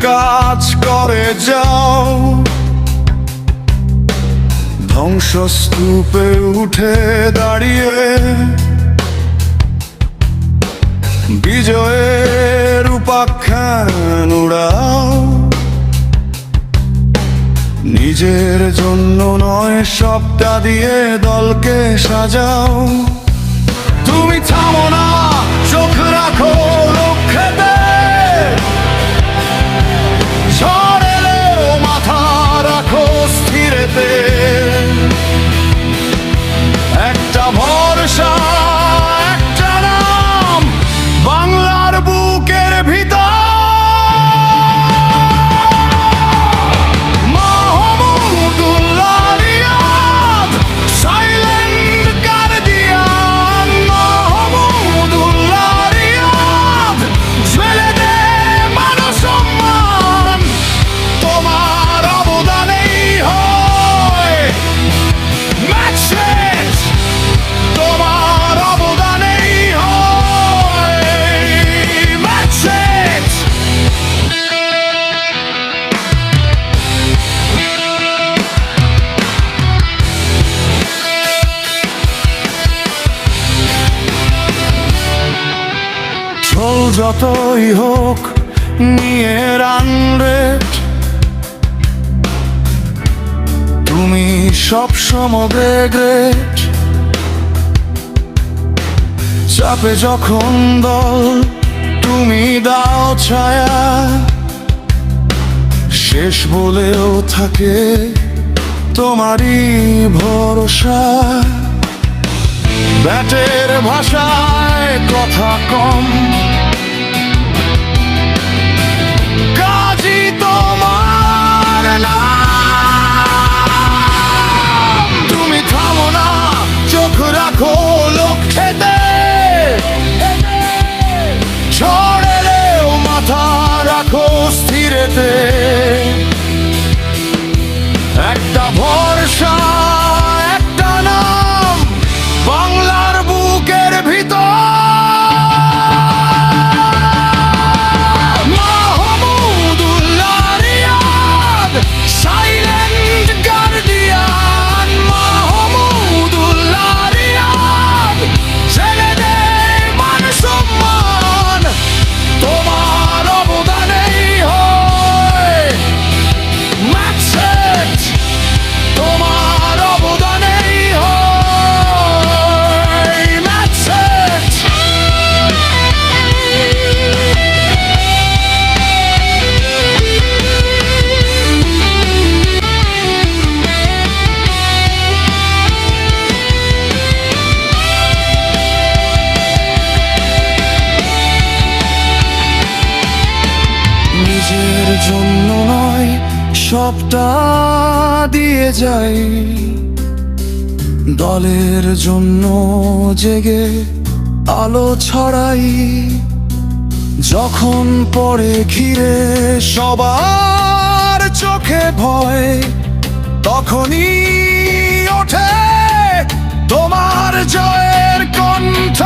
কাজ করে যাও, ধ্বংসস্তূপে উঠে দাঁড়িয়ে বিজয়ের উপাখ্যান উড়াও। নিজের জন্য নয়, সবটা দিয়ে দলকে সাজাও। তুমি থামো না, চোখ রাখো লক্ষ্যেতে, ঝড় এলেও মাথা রাখো স্থিরেতে। একটা ভরসা, একটা নাম, বাংলার বুকের ভিতর। যতই হোক নিয়ে রান রেট, তুমি সব সময় গ্রেট। চাপে যখন দল তুমি দাও ছায়া, শেষ বলেও থাকে তোমারই ভরসা। ব্যাটের ভাষায় কথা কম, কাজী তোমার নাম। তুমি থামো না, চোখ রাখো লক্ষ্যেতে, ঝড় এলেও মাথা রাখো স্থিরেতে। একটা ভরসা, একটা নাম, বাংলার বুকের ভিতর। নিজের জন্য নয়, সবটা দিয়ে যাই, দলের জন্য জেগে আলো ছড়াই। যখন পড়ে ঘিরে সবার চোখে ভয়, তখনই ওঠে তোমার জয়ের কণ্ঠ।